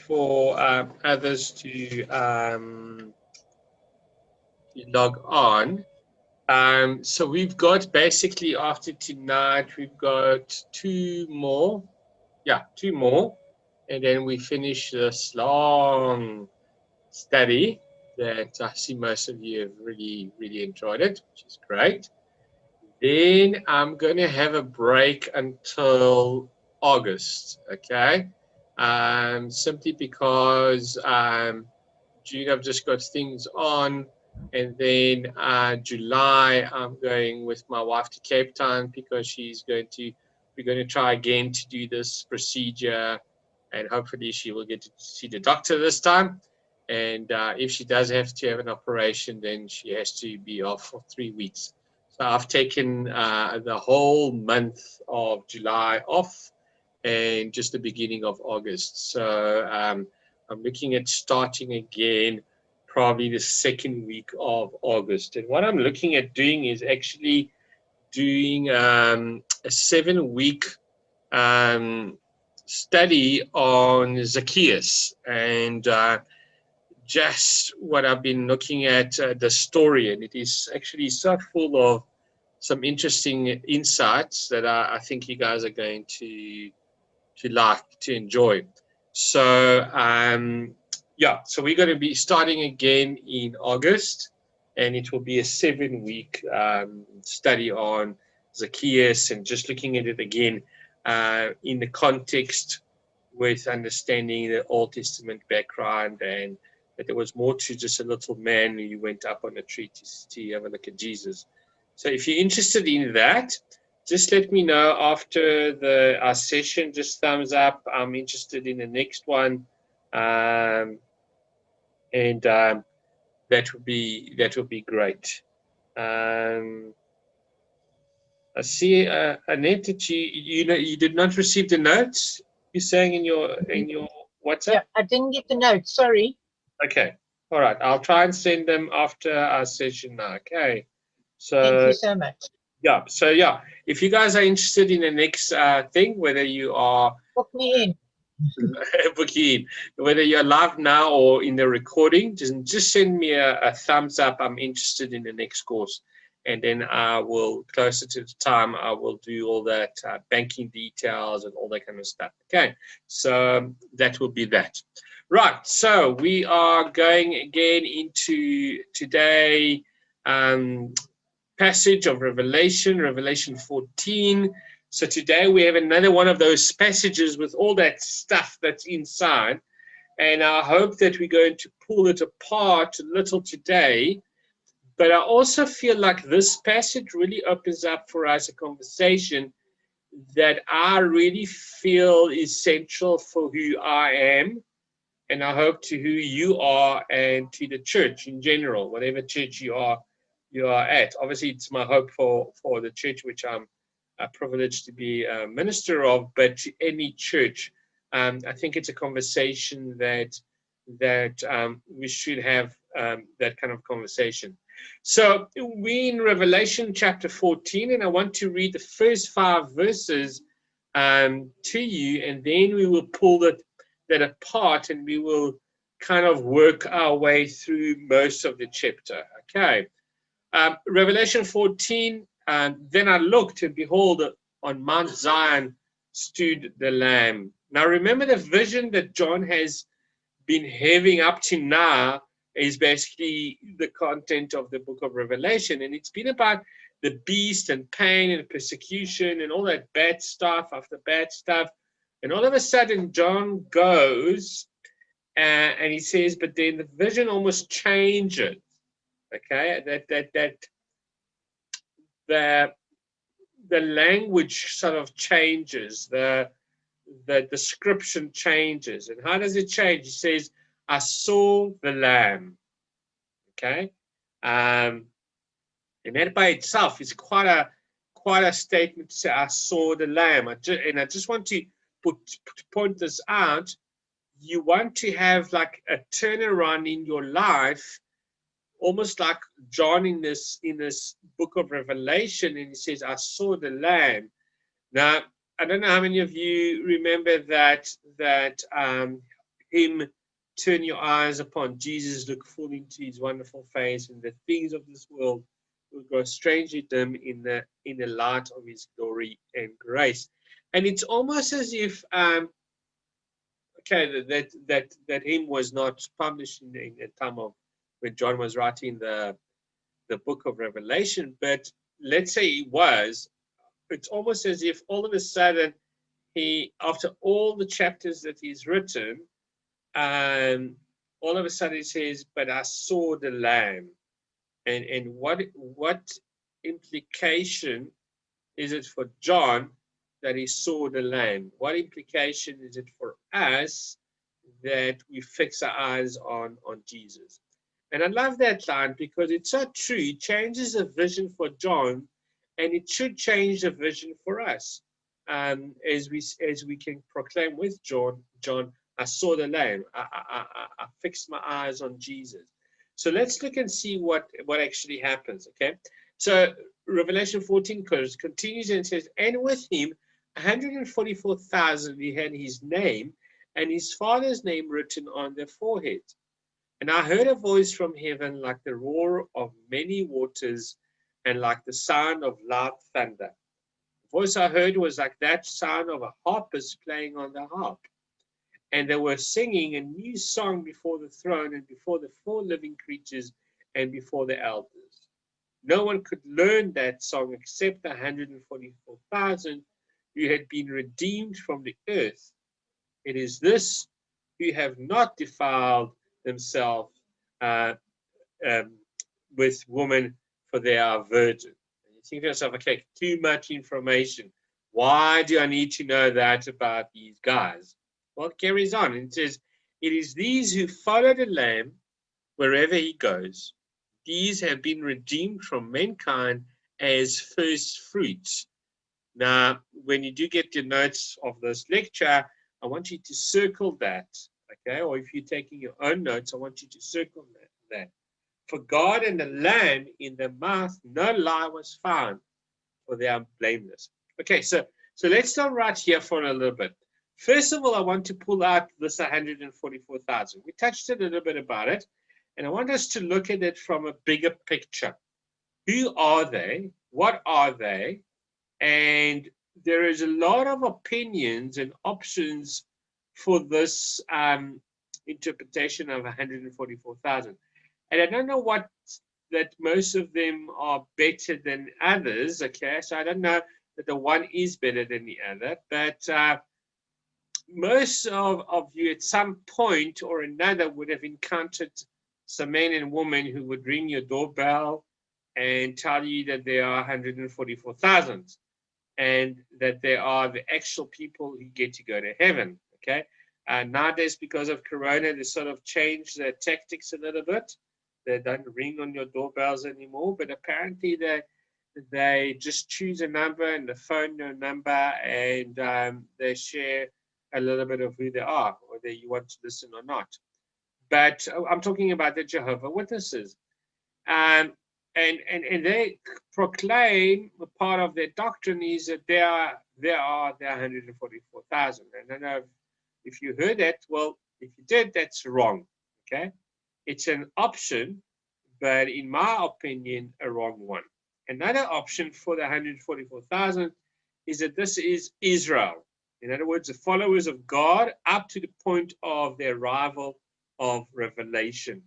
For others to log on. So we've got basically after tonight, we've got two more. Yeah, two more. And then we finish this long study that I see most of you have really, really enjoyed it, which is great. Then I'm going to have a break until August, okay? Simply because June I've just got things on, and then July I'm going with my wife to Cape Town because we're going to try again to do this procedure, and hopefully she will get to see the doctor this time. And if she does have to have an operation, then she has to be off for 3 weeks. So I've taken the whole month of July off and just the beginning of August. So I'm looking at starting again probably the second week of August. And what I'm looking at doing is actually doing a 7-week study on Zacchaeus, and just what I've been looking at the story, and it is actually so full of some interesting insights that I think you guys are going to enjoy. So yeah, so we're going to be starting again in August, and it will be a 7-week study on Zacchaeus, and just looking at it again in the context with understanding the Old Testament background, and that there was more to just a little man who went up on a tree to have a look at Jesus. So if you're interested in that, just let me know after our session. Just thumbs up. I'm interested in the next one, and that would be great. I see, Annette, that you did not receive the notes. You're saying in your WhatsApp? Yeah, I didn't get the notes. Sorry. Okay. All right. I'll try and send them after our session now. Okay. So thank you so much. Yeah. So yeah, if you guys are interested in the next thing, whether you are book me in, whether you're live now or in the recording, just send me a thumbs up. I'm interested in the next course, and then I will, closer to the time, I will do all that banking details and all that kind of stuff. Okay. So that will be that. Right. So we are going again into today. Passage of Revelation 14. So today we have another one of those passages with all that stuff that's inside, and I hope that we're going to pull it apart a little today. But I also feel like this passage really opens up for us a conversation that I really feel is central for who I am, and I hope to who you are, and to the church in general, whatever church you are at. Obviously, it's my hope for the church which I'm privileged to be a minister of, but to any church, I think it's a conversation that we should have, that kind of conversation. So we're in Revelation chapter 14, and I want to read the first 5 verses to you, and then we will pull that apart, and we will kind of work our way through most of the chapter. Okay. Revelation 14, then I looked, and behold, on Mount Zion stood the Lamb. Now remember, the vision that John has been having up to now is basically the content of the book of Revelation, and it's been about the beast and pain and persecution and all that bad stuff after bad stuff. And all of a sudden John goes and he says, but then the vision almost changes. Okay, that the language sort of changes, the description changes. And how does it change? He says, I saw the Lamb. Okay, and that by itself is quite a statement to say, I saw the Lamb. And I just want to point this out, you want to have like a turnaround in your life, almost like John in this book of Revelation, and he says, I saw the Lamb. Now, I don't know how many of you remember that him turn your eyes upon Jesus, look full into his wonderful face, and the things of this world will grow strangely dim in the light of his glory and grace. And it's almost as if that hymn was not published in the time of when John was writing the book of Revelation, but let's say it was. It's almost as if all of a sudden he, after all the chapters that he's written, all of a sudden he says, "But I saw the Lamb," and what implication is it for John that he saw the Lamb? What implication is it for us that we fix our eyes on Jesus? And I love that line because it's so true. It changes the vision for John, and it should change the vision for us. As we can proclaim with John, I saw the Lamb. I fixed my eyes on Jesus. So let's look and see what actually happens. Okay. So Revelation 14 continues and says, and with him 144,000 he had his name and his father's name written on their foreheads. And I heard a voice from heaven like the roar of many waters and like the sound of loud thunder. The voice I heard was like that sound of a harpist playing on the harp. And they were singing a new song before the throne and before the four living creatures and before the elders. No one could learn that song except the 144,000 who had been redeemed from the earth. It is this who have not defiled themselves with woman, for they are virgin. And you think to yourself, okay, too much information. Why do I need to know that about these guys? Well, it carries on. It says, it is these who follow the Lamb wherever he goes. These have been redeemed from mankind as first fruits. Now, when you do get your notes of this lecture, I want you to circle that, okay? Or if you're taking your own notes, I want you to circle that. For God and the Lamb in their mouth, no lie was found, for they are blameless. Okay, so let's stop right here for a little bit. First of all, I want to pull out this 144,000. We touched a little bit about it, and I want us to look at it from a bigger picture. Who are they? What are they? And there is a lot of opinions and options for this interpretation of 144,000. And I don't know what that most of them are better than others, okay? So I don't know that the one is better than the other, but most of you at some point or another would have encountered some men and women who would ring your doorbell and tell you that there are 144,000 and that they are the actual people who get to go to heaven, okay? Nowadays, because of Corona, they sort of changed their tactics a little bit. They don't ring on your doorbells anymore, but apparently they just choose a number and they phone your number and they share a little bit of who they are, whether you want to listen or not. But I'm talking about the Jehovah's Witnesses. And they proclaim, part of their doctrine is that there are 144,000. And I don't know if you heard that. Well, if you did, that's wrong. Okay? It's an option, but in my opinion, a wrong one. Another option for the 144,000 is that this is Israel. In other words, the followers of God up to the point of the arrival of Revelation.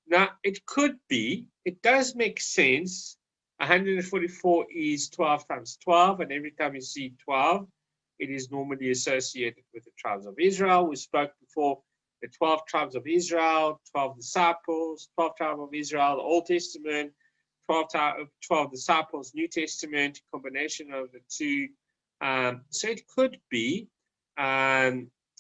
Now, it could be, it does make sense. 144 is 12 times 12, and every time you see 12, it is normally associated with the tribes of Israel. We spoke before the 12 tribes of Israel, 12 disciples, 12 tribes of Israel, Old Testament, 12 disciples, New Testament, combination of the two. So it could be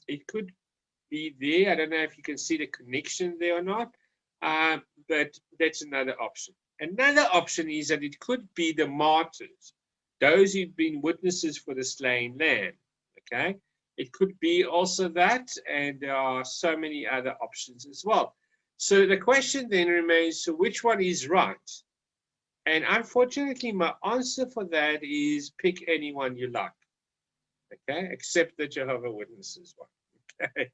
there. I don't know if you can see the connection there or not, but that's another option. Another option is that it could be the martyrs, those who've been witnesses for the slain lamb. Okay, It could be also that, and there are so many other options as well. So the question then remains, so which one is right? And unfortunately, my answer for that is pick anyone you like, okay, except the Jehovah's Witnesses one. Okay,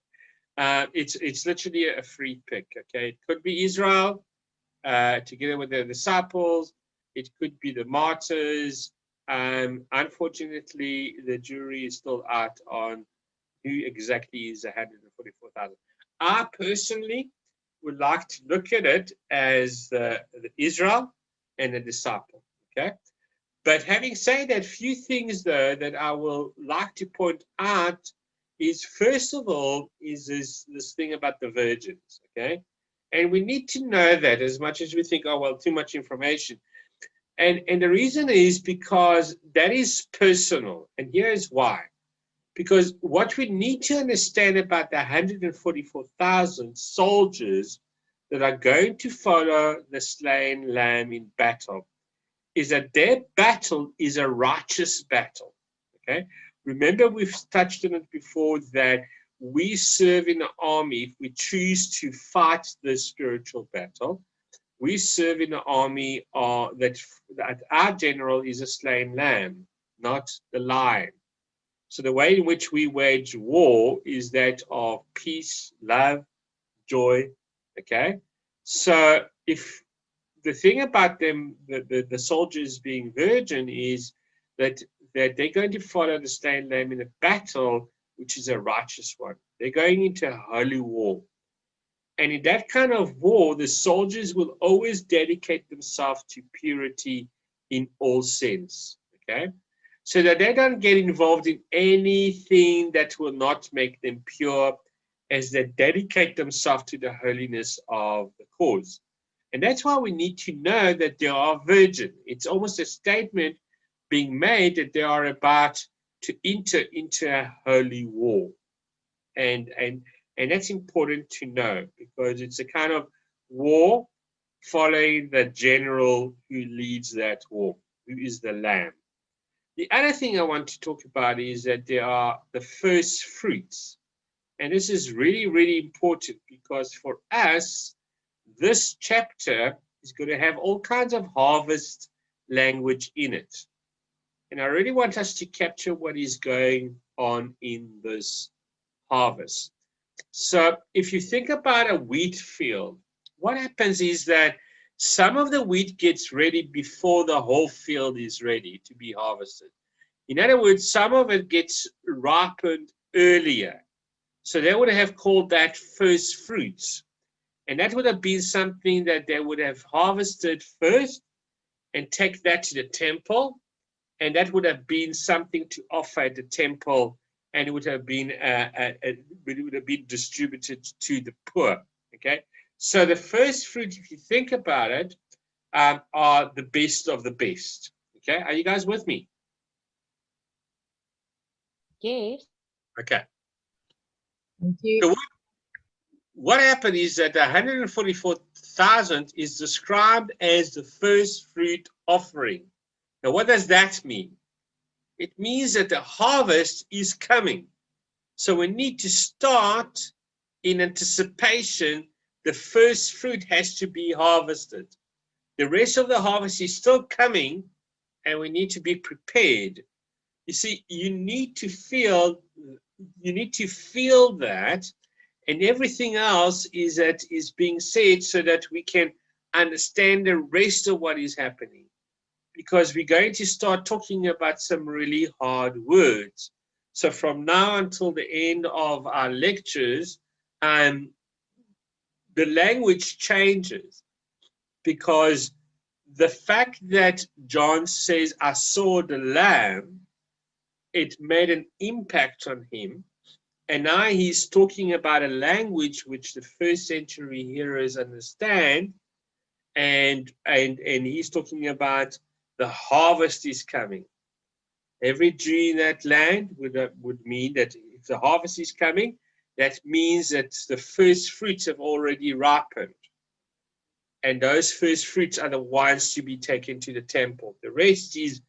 it's literally a free pick. Okay, it could be Israel together with the disciples. It could be the martyrs. Unfortunately, the jury is still out on who exactly is 144,000. I personally would like to look at it as the Israel and the disciple. Okay. But having said that, few things though that I will like to point out is, first of all, is this thing about the virgins. Okay. And we need to know that, as much as we think, oh, well, too much information. And the reason is because that is personal. And here's why. Because what we need to understand about the 144,000 soldiers that are going to follow the slain lamb in battle is that their battle is a righteous battle. Okay? Remember, we've touched on it before that we serve in the army. If we choose to fight the spiritual battle, we serve in the army that our general is a slain lamb, not the lion. So the way in which we wage war is that of peace, love, joy. Okay. So if the thing about them, the soldiers being virgin, is that they're going to follow the slain lamb in a battle, which is a righteous one. They're going into a holy war. And in that kind of war, the soldiers will always dedicate themselves to purity in all sense. Okay. So that they don't get involved in anything that will not make them pure, as they dedicate themselves to the holiness of the cause. And that's why we need to know that they are virgin. It's almost a statement being made that they are about to enter into a holy war. And that's important to know, because it's a kind of war following the general who leads that war, who is the Lamb. The other thing I want to talk about is that there are the first fruits. And this is really, really important, because for us, this chapter is going to have all kinds of harvest language in it. And I really want us to capture what is going on in this harvest. So if you think about a wheat field, what happens is that some of the wheat gets ready before the whole field is ready to be harvested. In other words, some of it gets ripened earlier. So they would have called that first fruits. And that would have been something that they would have harvested first and take that to the temple. And that would have been something to offer at the temple, and it would have been distributed to the poor. Okay, so the first fruit, if you think about it, are the best of the best. Okay, are you guys with me? Yes. Okay. Thank you. So what happened is that 144,000 is described as the first fruit offering. Now, what does that mean? It means that the harvest is coming. So we need to start in anticipation. The first fruit has to be harvested. The rest of the harvest is still coming, and we need to be prepared. You see, you need to feel that, and everything else is being said so that we can understand the rest of what is happening. Because we're going to start talking about some really hard words. So from now until the end of our lectures, the language changes, because the fact that John says, I saw the Lamb, it made an impact on him. And now he's talking about a language which the first century hearers understand. And he's talking about the harvest is coming. Every Jew in that land would mean that if the harvest is coming, that means that the first fruits have already ripened. And those first fruits are the ones to be taken to the temple. The rest is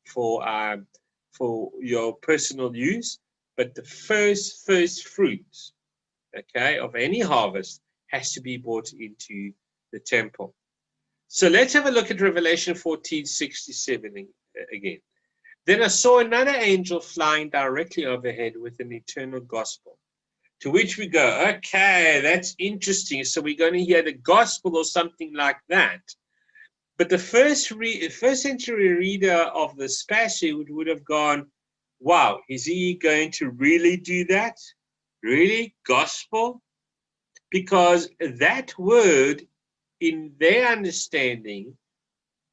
for for your personal use, but the first fruits, okay, of any harvest has to be brought into the temple. So let's have a look at Revelation 14:67 again. Then I saw another angel flying directly overhead with an eternal gospel. To which we go, okay, that's interesting. So we're going to hear the gospel or something like that. But the first century reader of this passage would have gone, wow, is he going to really do that? Really? Gospel? Because that word, in their understanding,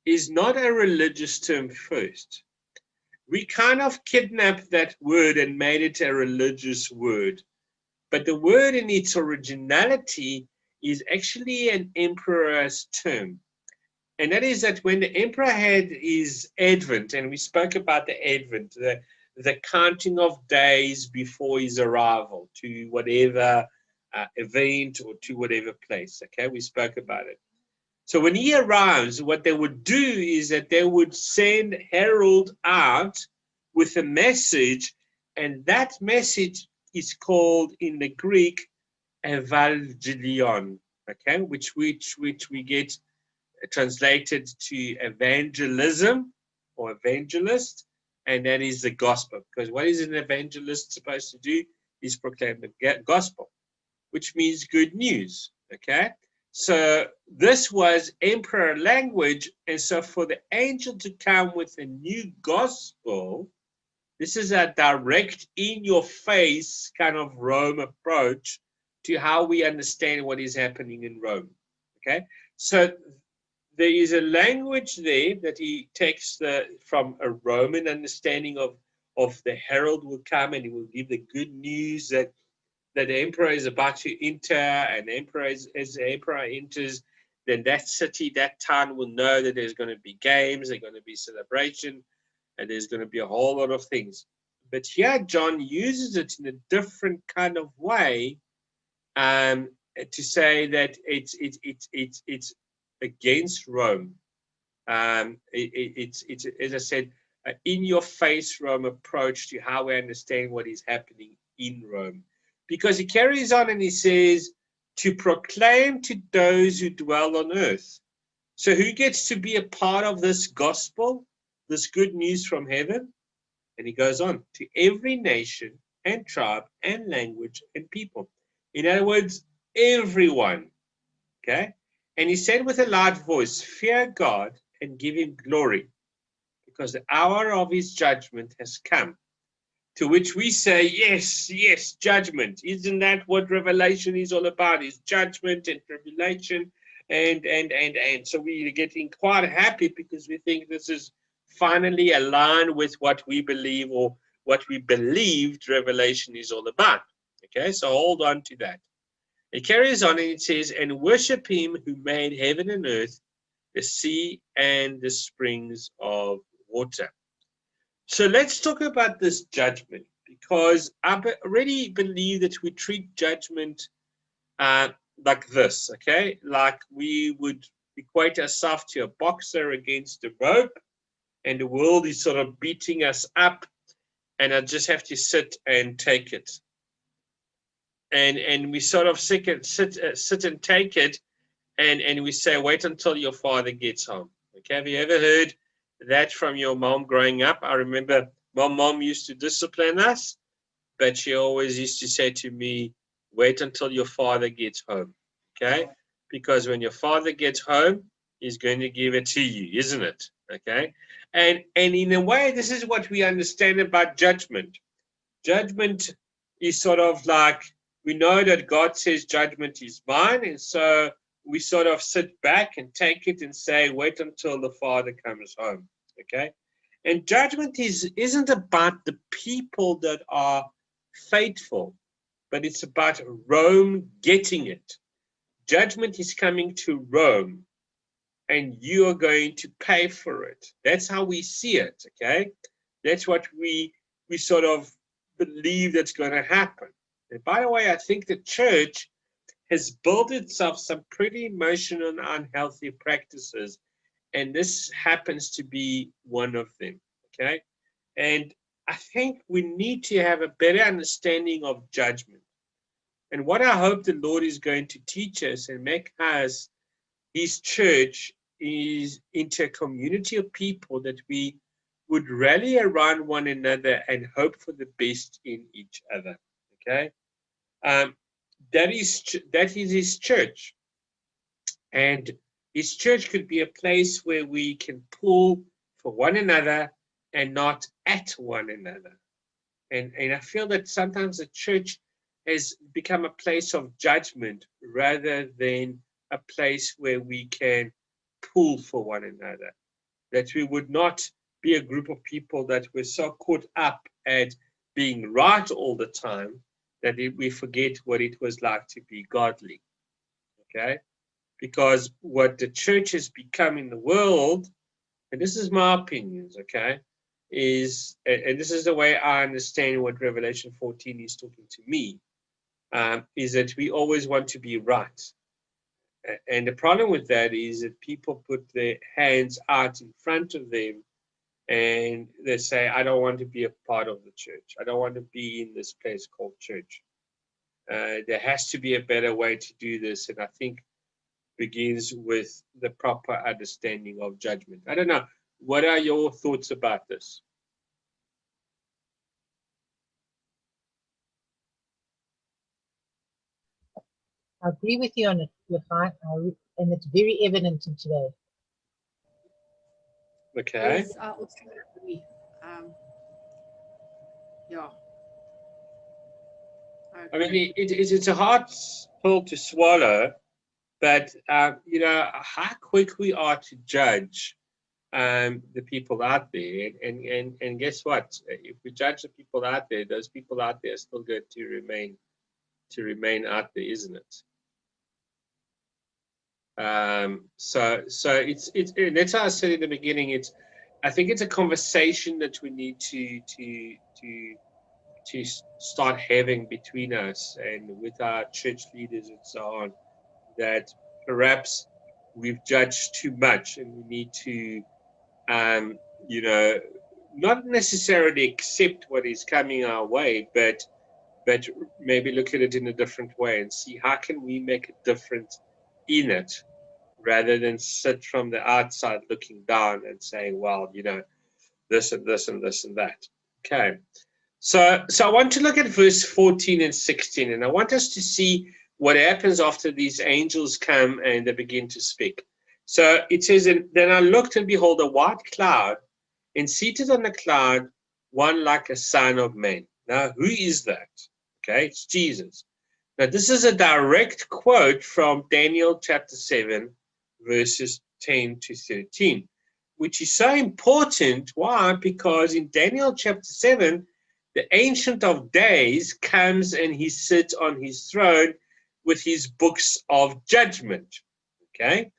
is not a religious term first. We kind of kidnapped that word and made it a religious word. But the word in its originality is actually an emperor's term. And that is that when the emperor had his advent, and we spoke about the advent, the counting of days before his arrival to whatever event or to whatever place, okay, we spoke about it. So when he arrives, what they would do is that they would send herald out with a message, and that message is called in the Greek evangelion, okay, which we get translated to evangelism or evangelist, and that is the gospel. Because what is an evangelist supposed to do? Is proclaim the gospel, which means good news, okay? So this was emperor language, and so for the angel to come with a new gospel, this is a direct, in-your-face kind of Rome approach to how we understand what is happening in Rome, okay? So there is a language there that he takes from a Roman understanding of the herald will come and he will give the good news that the emperor is about to enter, and as the emperor enters, then that city, that town will know that there's going to be games, there's going to be celebration, and there's going to be a whole lot of things. But here John uses it in a different kind of way to say that it's against Rome. It's as I said, in your face Rome approach to how we understand what is happening in Rome. Because he carries on and he says, to proclaim to those who dwell on earth. So who gets to be a part of this gospel, this good news from heaven? And he goes on, to every nation and tribe and language and people. In other words, everyone. Okay? And he said with a loud voice, fear God and give him glory, because the hour of his judgment has come. To which we say, yes, yes, judgment. Isn't that what Revelation is all about? Is judgment and tribulation and so we're getting quite happy because we think this is finally aligned with what we believe or what we believed Revelation is all about. Okay, so hold on to that. It carries on and it says, and worship him who made heaven and earth, the sea and the springs of water. So let's talk about this judgment, because I already believe that we treat judgment like this, okay? Like we would equate ourselves to a boxer against a rope, and the world is sort of beating us up, and I just have to sit and take it. And we sort of sit and take it, and we say, wait until your father gets home. Okay, have you ever heard that from your mom growing up? I remember my mom used to discipline us, but she always used to say to me, wait until your father gets home. Okay, because when your father gets home, he's going to give it to you, isn't it? Okay, and in a way, this is what we understand about judgment. Judgment is sort of like, we know that God says judgment is mine, and so we sort of sit back and take it and say, wait until the father comes home. Okay, and judgment isn't about the people that are faithful, but it's about Rome getting it. Judgment is coming to Rome, and you are going to pay for it. That's how we see it. Okay, that's what we sort of believe that's going to happen. And by the way, I think the church has built itself some pretty emotional and unhealthy practices, and this happens to be one of them. Okay, and I think we need to have a better understanding of judgment. And what I hope the Lord is going to teach us and make us, his church, is into a community of people that we would rally around one another and hope for the best in each other. Okay, that is his church, and his church could be a place where we can pull for one another and not at one another. And I feel that sometimes the church has become a place of judgment rather than a place where we can pull for one another. That we would not be a group of people that were so caught up at being right all the time that we forget what it was like to be godly. Okay? Because what the church has become in the world, and this is my opinions, okay, is, and this is the way I understand what Revelation 14 is talking to me, is that we always want to be right. And the problem with that is that people put their hands out in front of them and they say, I don't want to be a part of the church. I don't want to be in this place called church. There has to be a better way to do this. And I think begins with the proper understanding of judgment. I don't know. What are your thoughts about this? I agree with you on it, Lefine, and it's very evident in today. Okay. Yes, I also agree. Yeah. I mean, it's a hard pill to swallow, but you know how quick we are to judge the people out there, and guess what? If we judge the people out there, those people out there are still going to remain out there, isn't it? So it's and that's how I said in the beginning. I think it's a conversation that we need to start having between us and with our church leaders and so on, that perhaps we've judged too much and we need to, you know, not necessarily accept what is coming our way, but maybe look at it in a different way and see how can we make a difference in it, rather than sit from the outside looking down and saying, well, you know, this and this and this and that. Okay. So I want to look at verse 14 and 16, and I want us to see what happens after these angels come and they begin to speak. So it says, then I looked and behold a white cloud, and seated on the cloud, one like a son of man. Now, who is that? Okay, it's Jesus. Now, this is a direct quote from Daniel chapter 7, verses 10 to 13, which is so important. Why? Because in Daniel chapter 7, the Ancient of Days comes and he sits on his throne with his books of judgment. Okay?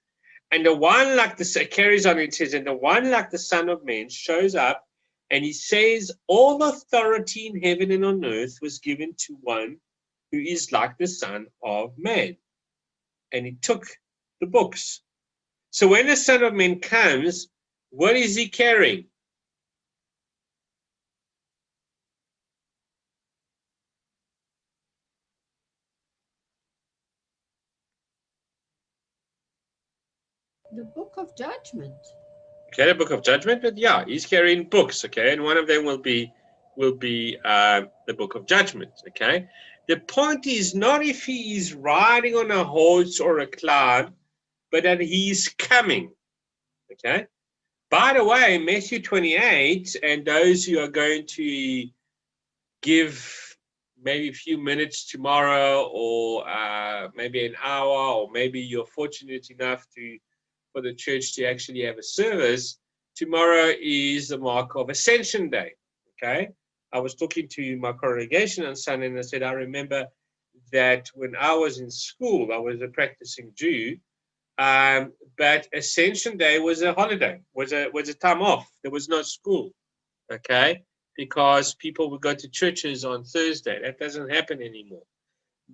And the one like the, carries on, it says, and the one like the Son of Man shows up and he says, all authority in heaven and on earth was given to one who is like the Son of Man. And he took the books. So when the Son of Man comes, what is he carrying? The book of judgment. Okay, the book of judgment, but yeah, he's carrying books, okay, and one of them will be the book of judgment, okay. The point is not if he is riding on a horse or a cloud, but that he's coming, okay. By the way, Matthew 28, and those who are going to give maybe a few minutes tomorrow, or maybe an hour, or maybe you're fortunate enough for the church to actually have a service, tomorrow is the mark of Ascension Day, okay? I was talking to my congregation on Sunday, and I said, I remember that when I was in school, I was a practicing Jew, but Ascension Day was a holiday, was a time off. There was no school, okay? Because people would go to churches on Thursday. That doesn't happen anymore.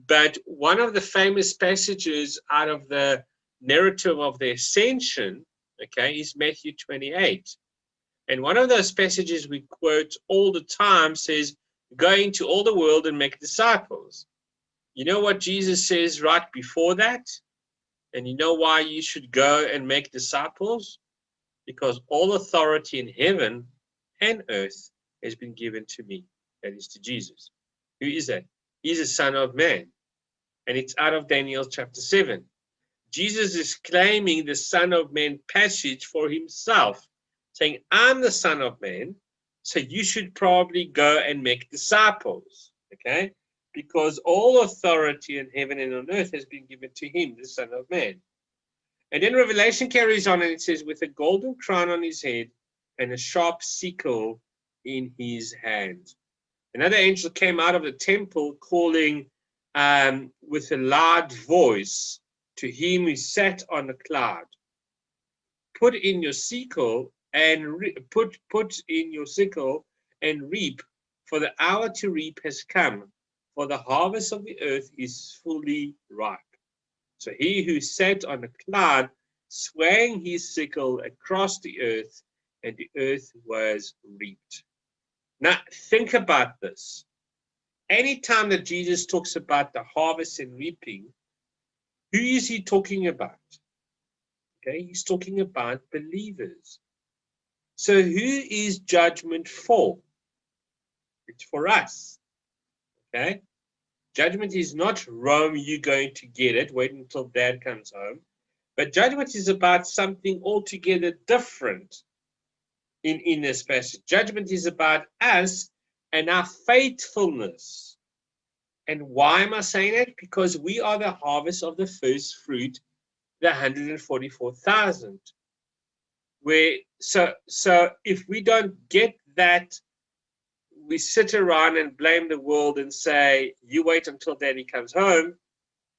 But one of the famous passages out of the narrative of the ascension, okay, is Matthew 28. And one of those passages we quote all the time says, go into all the world and make disciples. You know what Jesus says right before that? And you know why you should go and make disciples? Because all authority in heaven and earth has been given to me. That is to Jesus. Who is that? He's the Son of Man. And it's out of Daniel chapter 7. Jesus is claiming the Son of Man passage for himself, saying, I'm the Son of Man, so you should probably go and make disciples. Okay? Because all authority in heaven and on earth has been given to him, the Son of Man. And then Revelation carries on and it says, with a golden crown on his head and a sharp sickle in his hand. Another angel came out of the temple calling with a loud voice to him who sat on the cloud. Put in your sickle and put in your sickle and reap, for the hour to reap has come, for the harvest of the earth is fully ripe. So he who sat on the cloud swung his sickle across the earth, and the earth was reaped. Now, think about this. Anytime that Jesus talks about the harvest and reaping, who is he talking about? Okay, he's talking about believers. So who is judgment for? It's for us. Okay? Judgment is not Rome, you're going to get it, wait until dad comes home. But judgment is about something altogether different in this passage. Judgment is about us and our faithfulness. And why am I saying that? Because we are the harvest of the first fruit, the 144,000. So if we don't get that, we sit around and blame the world and say, you wait until daddy comes home,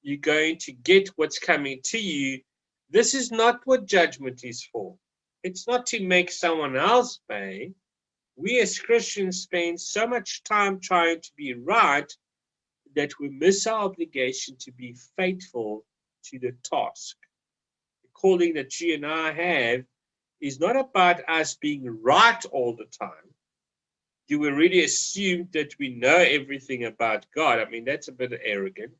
you're going to get what's coming to you. This is not what judgment is for. It's not to make someone else pay. We as Christians spend so much time trying to be right that we miss our obligation to be faithful to the task. The calling that you and I have is not about us being right all the time. Do we really assume that we know everything about God? I mean, that's a bit arrogant.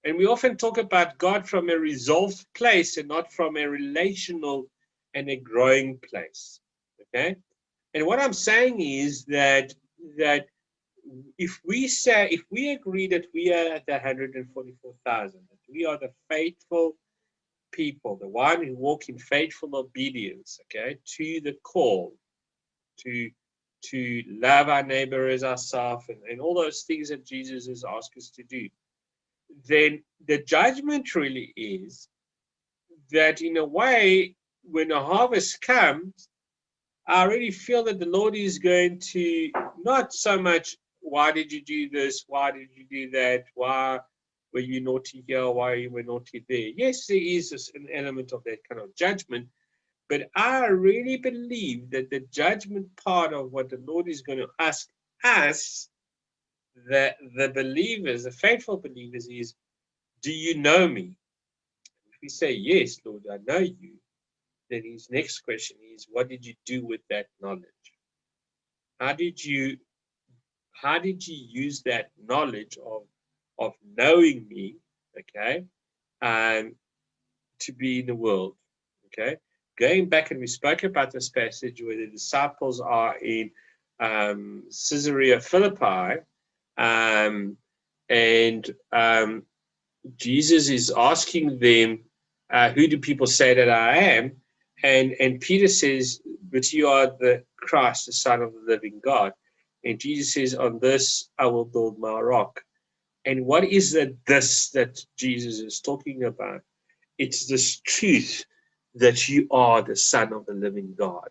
And we often talk about God from a resolved place and not from a relational and a growing place. Okay? And what I'm saying is that if we agree that we are at the 144,000, that we are the faithful people, the one who walk in faithful obedience, okay, to the call, to love our neighbor as ourselves, and all those things that Jesus has asked us to do, then the judgment really is that in a way, when the harvest comes, I really feel that the Lord is going to not so much, why did you do this? Why did you do that? Why were you naughty here? Why you were naughty there? Yes, there is an element of that kind of judgment, but I really believe that the judgment part of what the Lord is going to ask us, the believers, the faithful believers, is, do you know me? If we say, yes, Lord, I know you, then his next question is, what did you do with that knowledge? How did you use that knowledge of knowing me, okay, to be in the world, okay? Going back, and we spoke about this passage where the disciples are in Caesarea Philippi, and Jesus is asking them, who do people say that I am? And Peter says, but you are the Christ, the Son of the living God. And Jesus says, on this I will build my rock. And what is this that Jesus is talking about? It's this truth that you are the Son of the living God.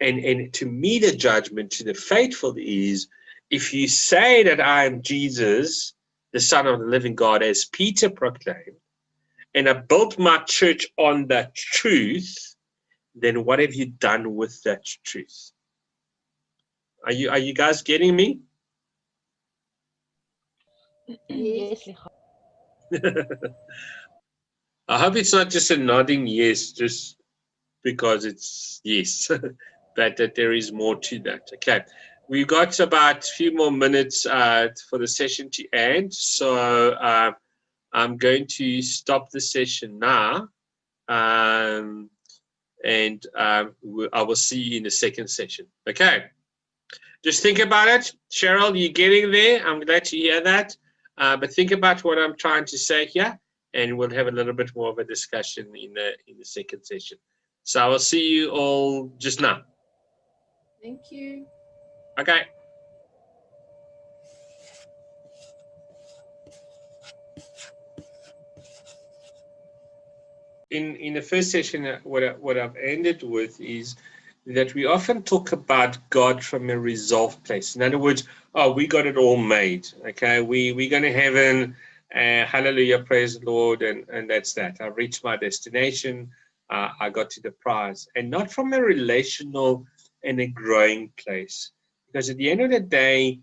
And to me, the judgment to the faithful is, if you say that I am Jesus, the Son of the living God, as Peter proclaimed, and I built my church on that truth, then what have you done with that truth? Are you guys getting me? Yes. I hope it's not just a nodding yes, just because it's yes. but that there is more to that. Okay, we've got about a few more minutes for the session to end, so I'm going to stop the session now, and I will see you in the second session. Okay, just think about it. Cheryl, you're getting there. I'm glad to hear that. But think about what I'm trying to say here, and we'll have a little bit more of a discussion in the second session. So I will see you all just now. Thank you. Okay. In the first session, what I've ended with is that we often talk about God from a resolved place. In other words, oh, we got it all made. Okay, we're going to heaven. Hallelujah, praise the Lord, and that's that. I've reached my destination. I got to the prize, and not from a relational and a growing place. Because at the end of the day,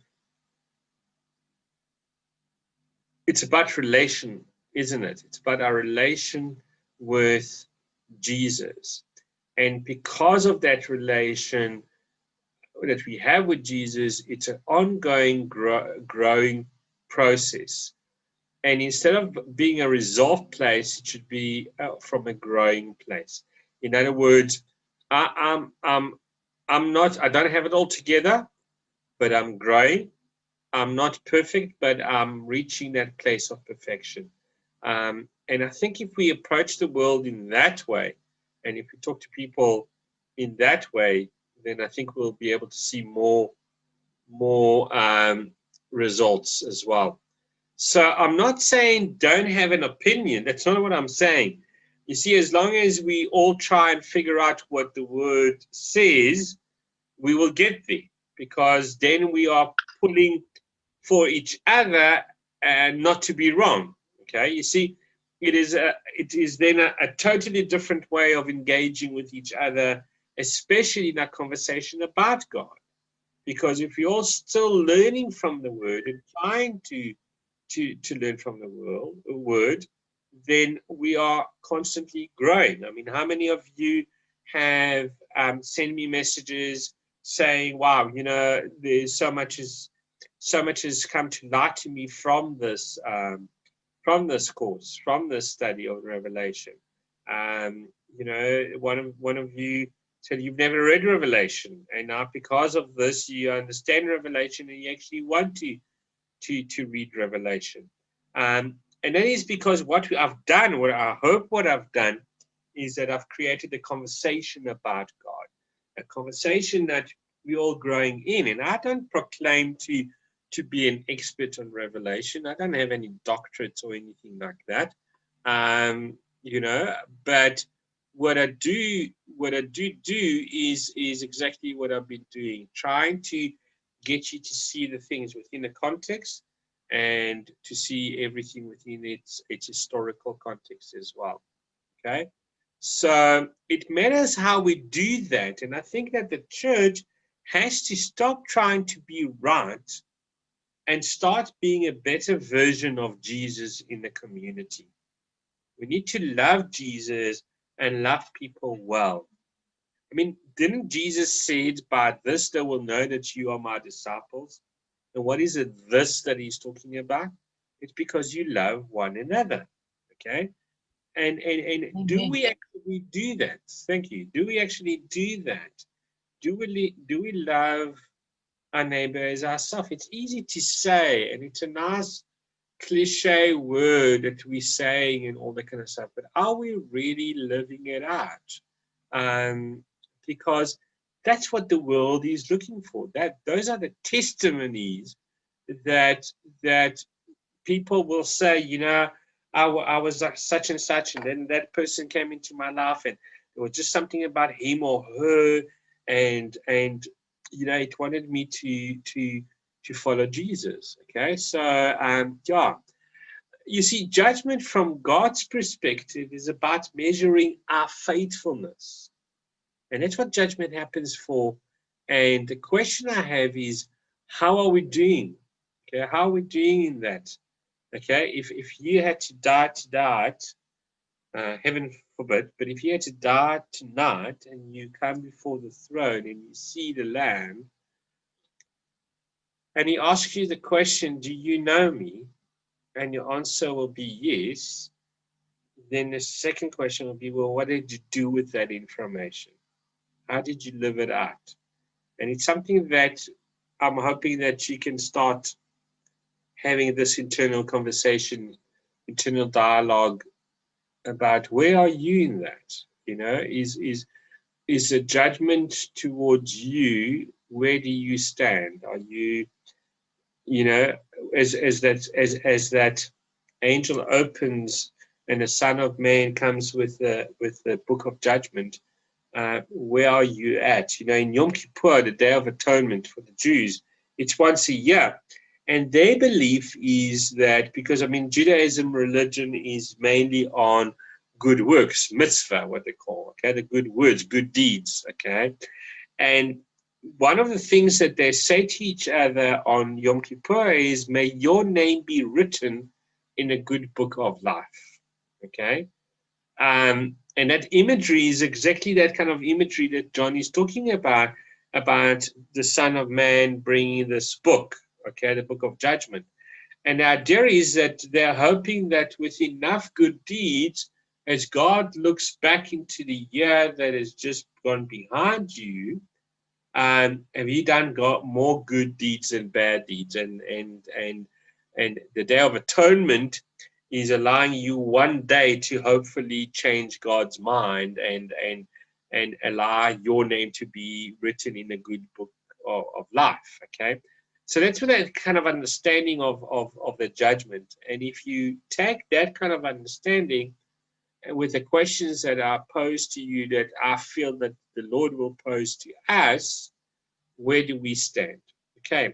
it's about relation, isn't it? It's about our relation with Jesus. And because of that relation that we have with Jesus, it's an ongoing growing process. And instead of being a resolved place, it should be from a growing place. In other words, I don't have it all together, but I'm growing. I'm not perfect, but I'm reaching that place of perfection. And I think if we approach the world in that way, and if we talk to people in that way, then I think we'll be able to see more results as well. So I'm not saying don't have an opinion. That's not what I'm saying. You see, as long as we all try and figure out what the word says, we will get there, because then we are pulling for each other and not to be wrong. Okay, you see, it is then a totally different way of engaging with each other, especially in a conversation about God. Because if you're all still learning from the word and trying to learn from the word, then we are constantly growing. I mean, how many of you have sent me messages saying, wow, you know, there's so much has come to light to me from this course, from this study of Revelation. You know, one of you said you've never read Revelation, and now because of this you understand Revelation and you actually want to read Revelation. And that is because what I've done, what I've done is that I've created a conversation about God, a conversation that we're all growing in. And I don't proclaim to be an expert on Revelation. I don't have any doctorates or anything like that. You know, but what I do is exactly what I've been doing, trying to get you to see the things within the context and to see everything within its historical context as well. Okay, so it matters how we do that, and I think that the church has to stop trying to be right and start being a better version of Jesus in the community. We need to love Jesus and love people well. I mean, didn't Jesus say, by this they will know that you are my disciples? And what is it this that he's talking about? It's because you love one another. Okay? And do we actually do that? Thank you. Do we actually do that? Do we love our neighbor as ourselves? It's easy to say, and it's a nice cliche word that we're saying and all that kind of stuff, but are we really living it out? Because that's what the world is looking for. Those are the testimonies that people will say, you know, I was like such and such, and then that person came into my life, and there was just something about him or her, and you know, it wanted me to follow Jesus. Okay, so yeah, you see, judgment from God's perspective is about measuring our faithfulness, and that's what judgment happens for. And the question I have is, how are we doing? Okay, how are we doing in that? Okay, if you had to die tonight, heaven forbid, but if you had to die tonight and you come before the throne and you see the Lamb, and he asks you the question, do you know me? And your answer will be yes. Then the second question will be, well, what did you do with that information? How did you live it out? And it's something that I'm hoping that you can start having this internal conversation, internal dialogue about where are you in that? You know, is a judgment towards you, where do you stand? Are you, you know, as that angel opens and the Son of Man comes with the book of judgment, where are you at? You know, in Yom Kippur, the Day of Atonement for the Jews, it's once a year. And their belief is that, because, I mean, Judaism religion is mainly on good works, mitzvah, what they call, okay, the good words, good deeds, okay? And one of the things that they say to each other on Yom Kippur is, may your name be written in a good book of life, okay? And that imagery is exactly that kind of imagery that John is talking about the Son of Man bringing this book, okay, the book of judgment. And the idea is that they're hoping that with enough good deeds, as God looks back into the year that has just gone behind you, have you got more good deeds than bad deeds? And the Day of Atonement is allowing you one day to hopefully change God's mind and allow your name to be written in a good book of life. Okay, so that's what that kind of understanding of the judgment. And if you take that kind of understanding with the questions that are posed to you, that I feel that the Lord will pose to us, where do we stand? Okay,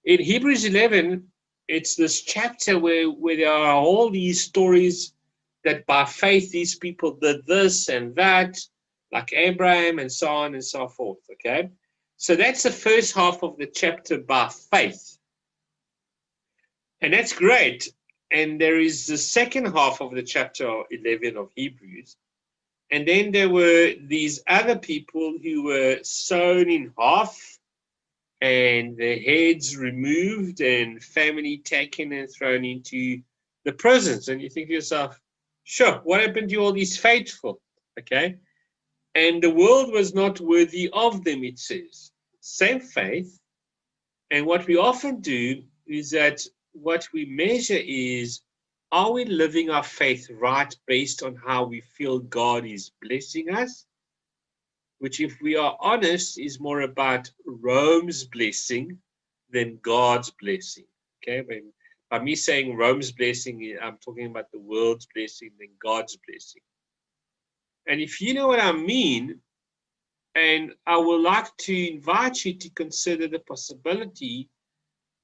in Hebrews 11, it's this chapter where there are all these stories that by faith these people did this and that, like Abraham and so on and so forth. Okay, so that's the first half of the chapter, by faith, and that's great. And there is the second half of the chapter 11 of Hebrews, and then there were these other people who were sown in half, and their heads removed and family taken and thrown into the prisons. And you think to yourself, sure, what happened to all these faithful? Okay. And the world was not worthy of them, it says. Same faith. And what we often do is that what we measure is, are we living our faith right based on how we feel God is blessing us? Which, if we are honest, is more about Rome's blessing than God's blessing. Okay, by me saying Rome's blessing, I'm talking about the world's blessing than God's blessing. And if you know what I mean, and I would like to invite you to consider the possibility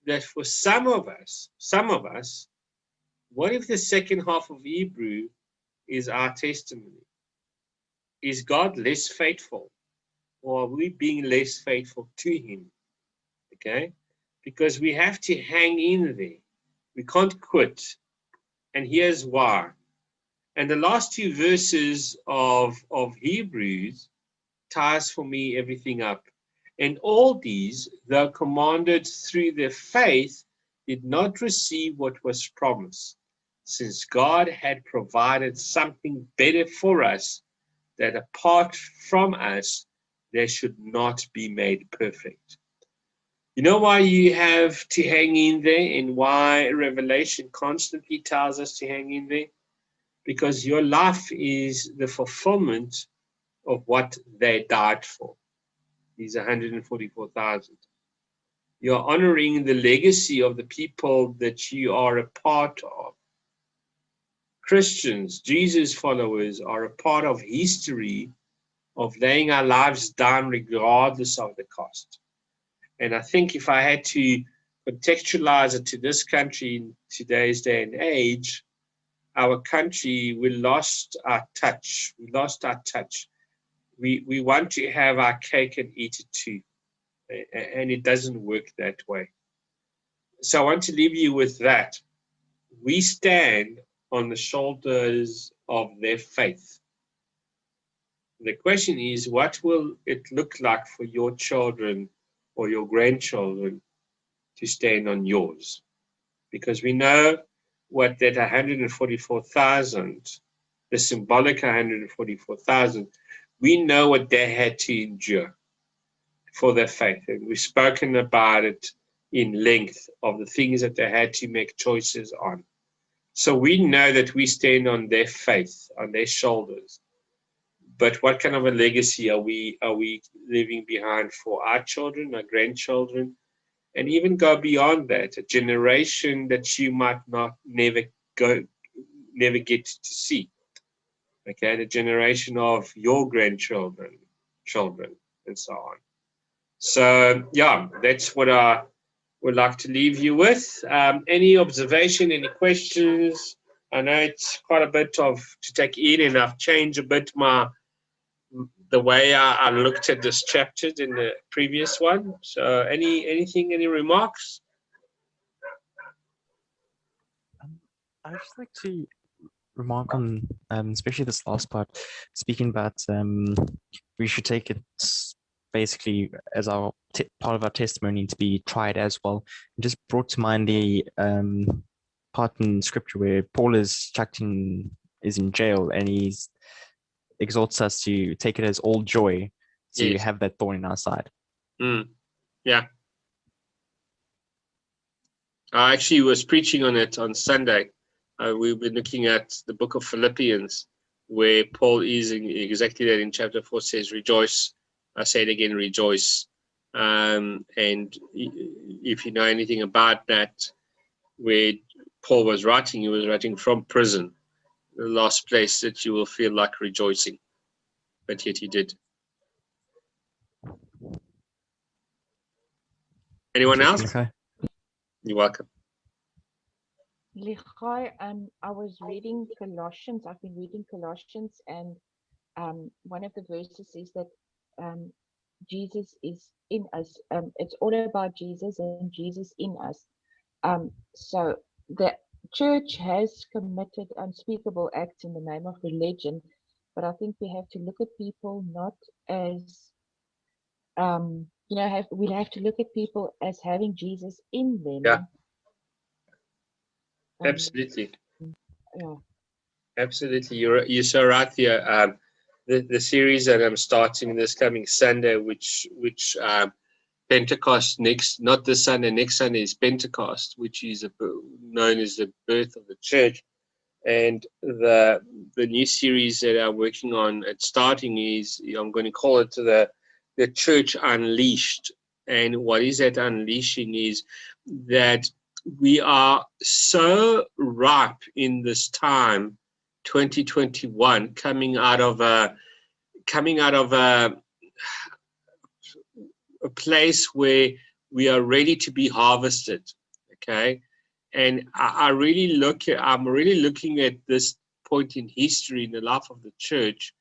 that for some of us, what if the second half of Hebrew is our testimony? Is God less faithful? Or are we being less faithful to him? Okay? Because we have to hang in there. We can't quit. And here's why. And the last two verses of Hebrews ties for me everything up. And all these, though commanded through their faith, did not receive what was promised, since God had provided something better for us, that apart from us, they should not be made perfect. You know why you have to hang in there, and why Revelation constantly tells us to hang in there? Because your life is the fulfillment of what they died for. These 144,000. You're honoring the legacy of the people that you are a part of. Christians, Jesus followers, are a part of history of laying our lives down regardless of the cost. And I think if I had to contextualize it to this country in today's day and age, our country, we lost our touch. We lost our touch. We want to have our cake and eat it too. And it doesn't work that way. So I want to leave you with that. We stand on the shoulders of their faith. The question is, what will it look like for your children or your grandchildren to stand on yours? Because we know what that 144,000, the symbolic 144,000, we know what they had to endure for their faith. And we've spoken about it in length of the things that they had to make choices on. So we know that we stand on their faith, on their shoulders. But what kind of a legacy are we leaving behind for our children, our grandchildren, and even go beyond that, a generation that you might never get to see. Okay, the generation of your grandchildren, children, and so on. So yeah, that's what I would like to leave you with. Any observation, any questions? I know it's quite a bit to take in, and I've changed a bit the way I looked at this chapter in the previous one. So any remarks? I'd just like to remark on, especially this last part, speaking about we should take it basically as our part of our testimony to be tried as well. It just brought to mind the part in scripture where Paul is in jail, and he exhorts us to take it as all joy to Yes. have that thorn in our side. Yeah. I actually was preaching on it on Sunday. We've been looking at the book of Philippians, where Paul is exactly that in chapter 4 says, rejoice. I say it again, rejoice. And if you know anything about that, where Paul was writing, he was writing from prison, the last place that you will feel like rejoicing. But yet he did. Anyone else? Okay. You're welcome. Lichai, I was reading Colossians. I've been reading Colossians, and one of the verses is that Jesus is in us. It's all about Jesus and Jesus in us. So the church has committed unspeakable acts in the name of religion, but I think we have to look at people not as we'll have to look at people as having Jesus in them. Yeah. Absolutely. Yeah. Absolutely. You're so right here. The series that I'm starting this coming Sunday, which Pentecost not this Sunday, next Sunday is Pentecost, which is known as the birth of the church. And the new series that I'm working on at starting is, I'm going to call it the Church Unleashed. And what is that unleashing is that we are so ripe in this time, 2021, coming out of a place where we are ready to be harvested. Okay, and I'm really looking at this point in history in the life of the church,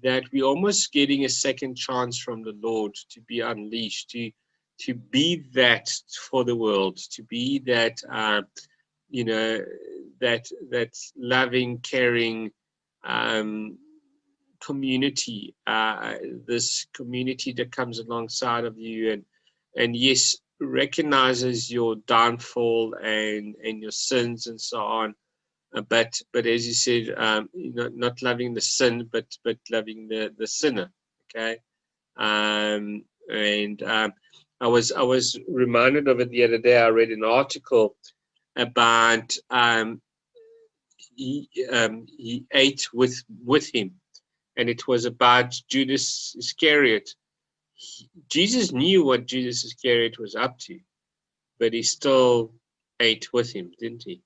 that we're almost getting a second chance from the Lord to be unleashed, to be that for the world, to be that that loving, caring community, this community that comes alongside of you and yes, recognizes your downfall and your sins and so on, but as you said, not loving the sin, but loving the sinner. Okay, and I was reminded of it the other day. I read an article about he ate with him, and it was about Judas Iscariot. Jesus knew what Judas Iscariot was up to, but he still ate with him, didn't he?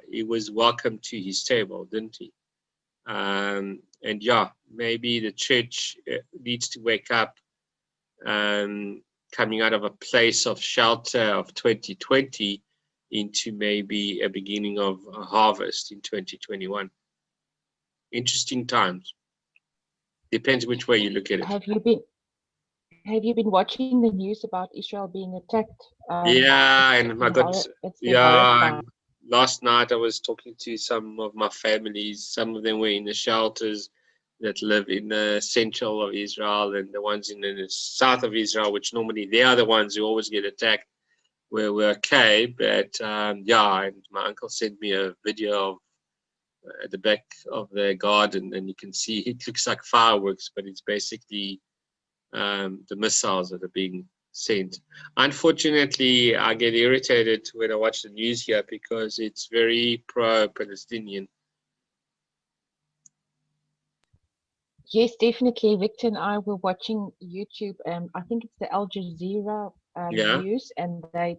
He was welcome to his table, didn't he? And yeah, maybe the church needs to wake up, coming out of a place of shelter of 2020 into maybe a beginning of a harvest in 2021. Interesting times. Depends which way you look at it. Have you been watching the news about Israel being attacked? Yeah, and I got horrifying. last night I was talking to some of my families. Some of them were in the shelters. that live in the central of Israel and the ones in the south of Israel, which normally they are the ones who always get attacked. We're okay, but yeah, and my uncle sent me a video of at the back of the garden, and you can see it looks like fireworks, but it's basically the missiles that are being sent. Unfortunately, I get irritated when I watch the news here because it's very pro-Palestinian. Yes, definitely. Victor and I were watching YouTube. I think it's the Al Jazeera Yeah. news, and they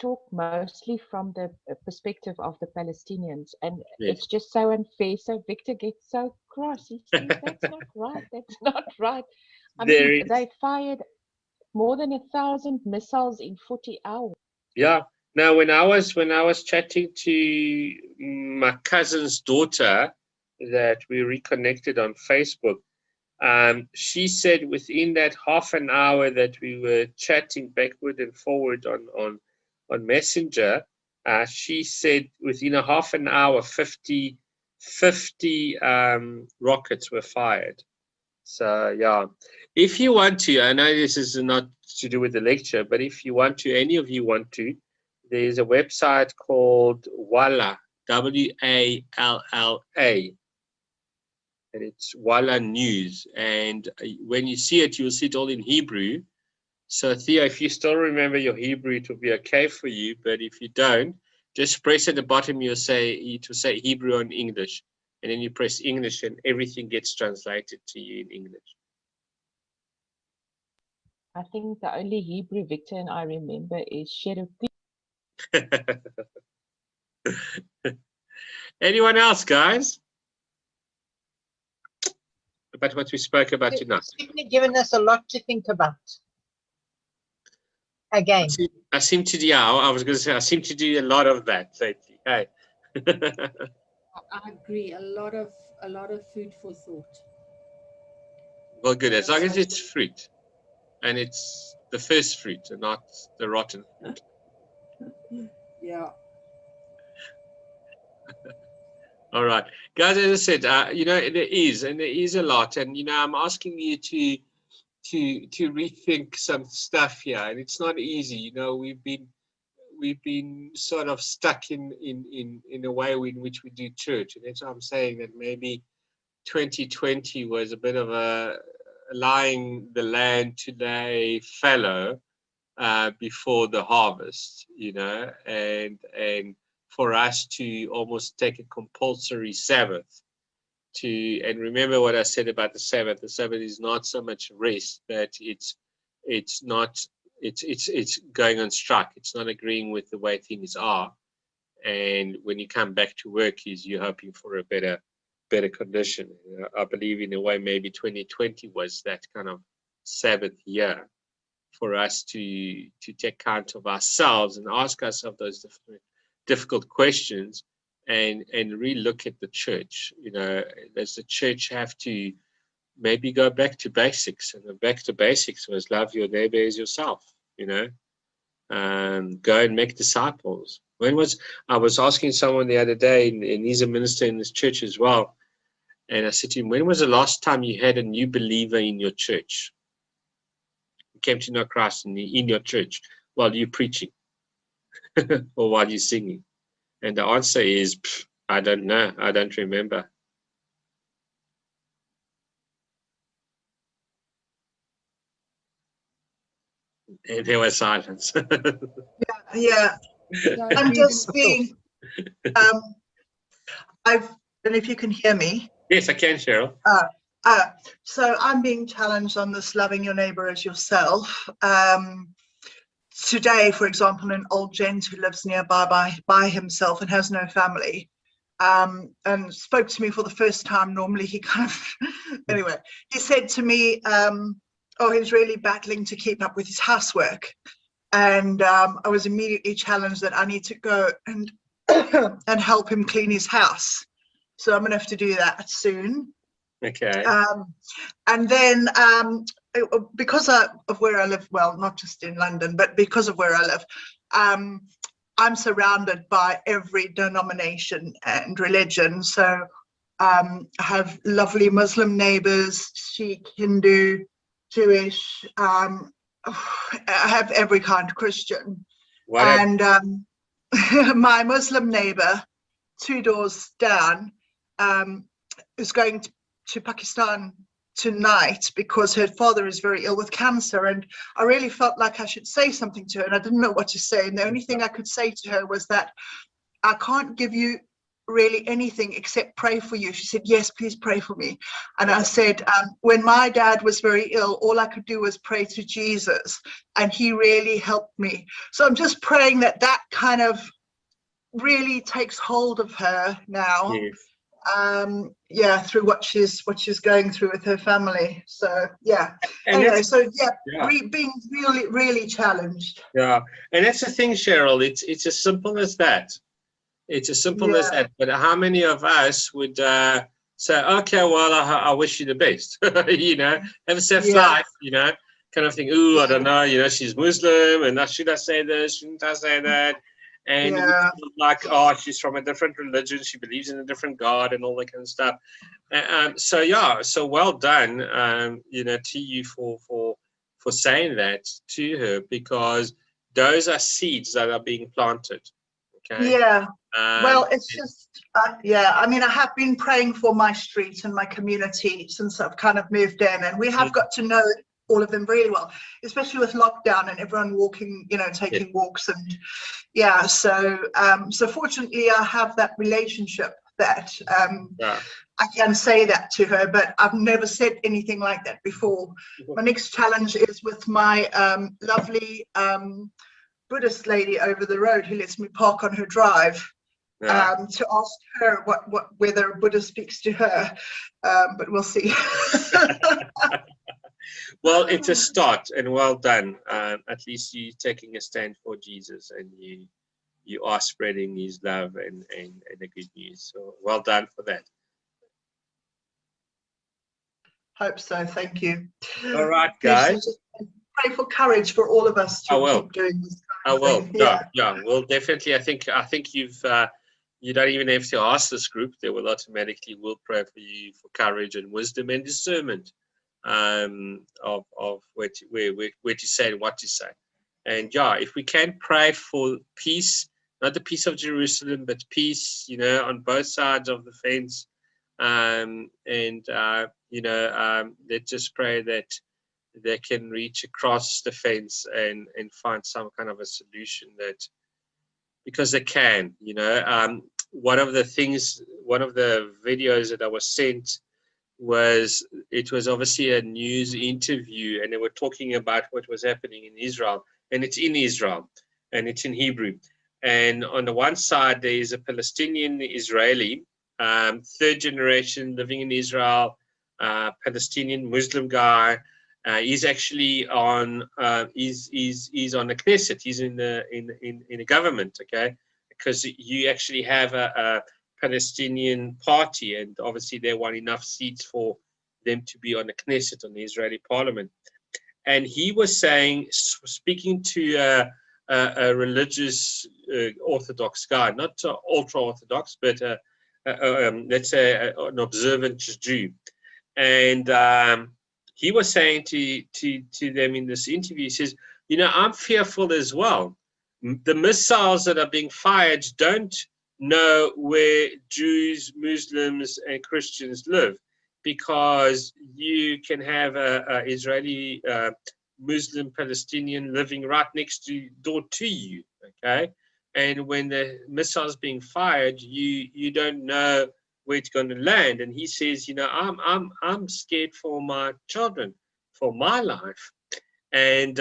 talk mostly from the perspective of the Palestinians, and Yes. it's just so unfair. So Victor gets so cross. He says, "That's not right. That's not right." I There mean, is- they fired more than 1,000 missiles in 40 hours. Yeah. Now, when I was chatting to my cousin's daughter, that we reconnected on Facebook, she said within that half an hour that we were chatting backward and forward on Messenger, she said within a half an hour, 50 rockets were fired. So yeah, if you want to, I know this is not to do with the lecture, but if you want to, any of you want to, there's a website called Walla, WALLA, and it's Walla News. And when you see it, you'll see it all in Hebrew. So Theo, if you still remember your Hebrew, it will be okay for you. But if you don't, just press at the bottom. It will say Hebrew and English, and then you press English, and everything gets translated to you in English. I think the only Hebrew Victor and I remember is Sherupi. Anyone else, guys? About what we spoke about tonight. It's certainly given us a lot to think about. Again, I seem to do. Yeah, I was going to say I seem to do a lot of that lately. Hey. I agree. A lot of food for thought. Well, good. As long as it's fruit, and it's the first fruit, and not the rotten fruit. Yeah. All right, guys. As I said, there is a lot, and I'm asking you to rethink some stuff here, and it's not easy. We've been sort of stuck in a way in which we do church, and that's why I'm saying that maybe 2020 was a bit of a allowing the land to lay fallow before the harvest, and for us to almost take a compulsory Sabbath. And remember what I said about the Sabbath. The Sabbath is not so much rest, but it's going on strike. It's not agreeing with the way things are. And when you come back to work, you're hoping for a better condition. I believe in a way maybe 2020 was that kind of Sabbath year for us to take count of ourselves and ask ourselves those difficult questions. And re-look at the church. Does the church have to maybe go back to basics? And the back to basics was love your neighbor as yourself. Go and make disciples. I was asking someone the other day, and he's a minister in this church as well. And I said to him, when was the last time you had a new believer in your church? You came to know Christ in your church while you're preaching or while you're singing. And the answer is, I don't know. I don't remember. And there was silence. Yeah, I'm just being, I don't know if you can hear me. Yes, I can, Cheryl. So I'm being challenged on this loving your neighbor as yourself. Today, for example, an old gent who lives nearby by himself and has no family, and spoke to me for the first time. Normally he kind of, anyway, he said to me, he's really battling to keep up with his housework. And I was immediately challenged that I need to go and and help him clean his house. So I'm gonna have to do that soon. Okay. And then because of where I live, well, not just in London, but because of where I live, I'm surrounded by every denomination and religion. So I have lovely Muslim neighbors, Sikh, Hindu, Jewish. I have every kind of Christian. What And my Muslim neighbor, 2 doors down, is going to Pakistan tonight because her father is very ill with cancer, and I really felt like I should say something to her, and I didn't know what to say, and the only thing I could say to her was that I can't give you really anything except pray for you. She said, yes, please pray for me. And I said, when my dad was very ill, all I could do was pray to Jesus, and he really helped me. So I'm just praying that that kind of really takes hold of her now. Yes. Yeah, through what she's going through with her family. So yeah. And Anyway, that's- so yeah, yeah. being really challenged. Yeah, and that's the thing, Cheryl. It's as simple as that. It's as simple as Yeah. that. But how many of us would say, "Okay, well, I wish you the best," you know, have a safe Yeah. life, you know, kind of thing. Ooh, I don't know, you know, she's Muslim, and should I say this? Shouldn't I say that? And we Yeah. feel like, oh, she's from a different religion. She believes in a different God and all that kind of stuff. So yeah, so well done, you know, to you for saying that to her, because those are seeds that are being planted. Okay. Yeah. Well, it's and- just, yeah, I mean, I have been praying for my street and my community since I've kind of moved in, and we have got to know all of them really well, especially with lockdown and everyone walking, you know, taking walks, and yeah, so so fortunately I have that relationship that yeah. I can say that to her, but I've never said anything like that before. My next challenge is with my lovely Buddhist lady over the road who lets me park on her drive, Yeah. to ask her whether Buddha speaks to her, but we'll see. Well, it's a start, and well done. At least you taking a stand for Jesus, and you are spreading his love and the good news. So well done for that. Hope so. Thank you. All right, Yes, guys. just pray for courage for all of us to I will. keep doing this. I will. thing. Yeah. Well, definitely. I think you've. You don't even have to ask this group. They will automatically will pray for you for courage and wisdom and discernment, of where to say and what to say. And yeah, if we can pray for peace, not the peace of Jerusalem, but peace, you know, on both sides of the fence. You know, let's just pray that they can reach across the fence and find some kind of a solution, that because they can, you know. One of the videos that I was sent was, it was obviously a news interview, and they were talking about what was happening in Israel, and it's in Israel, and it's in Hebrew. And on the one side, there is a Palestinian Israeli, third generation living in Israel, Palestinian Muslim guy. He's actually on he's on the Knesset. He's in the government, okay? Because you actually have a Palestinian party, and obviously they want enough seats for them to be on the Knesset, on the Israeli parliament. And he was saying, speaking to a religious Orthodox guy, not ultra Orthodox, but let's say an observant Jew, and he was saying to them in this interview, he says, you know, I'm fearful as well. The missiles that are being fired don't know where Jews, Muslims, and Christians live, because you can have a Israeli Muslim Palestinian living right next door to you, okay? And when the missile's being fired, you don't know where it's going to land. And he says, you know, I'm scared for my children, for my life. And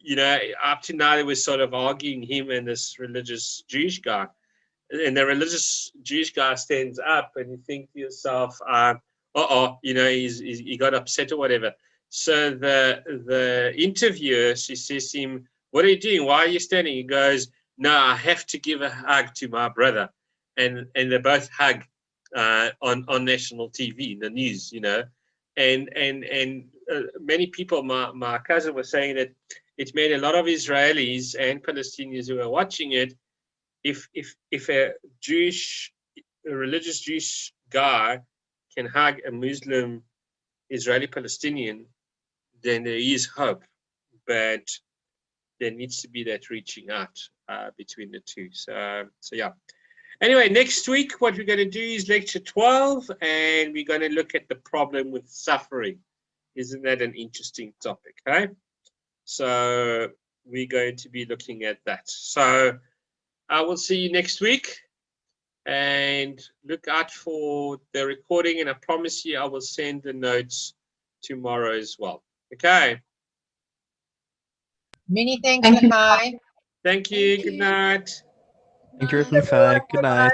you know, up to now, they were sort of arguing, him and this religious Jewish guy. And the religious Jewish guy stands up, and you think to yourself, you know, he got upset or whatever. So the interviewer, she says to him, what are you doing? Why are you standing? He goes, no, I have to give a hug to my brother. And they both hug on national TV, the news, you know. And many people, my cousin was saying that it made a lot of Israelis and Palestinians who were watching it, if a Jewish a religious Jewish guy can hug a Muslim Israeli Palestinian, then there is hope. But there needs to be that reaching out between the two. So yeah. Anyway, next week, what we're going to do is lecture 12, and we're going to look at the problem with suffering. Isn't that an interesting topic, okay? So we're going to be looking at that. So I will see you next week, and look out for the recording, and I promise you I will send the notes tomorrow as well. Okay. Many thanks, Levi. Thank you. Good night. Thank you, Reverend Fag. Good night.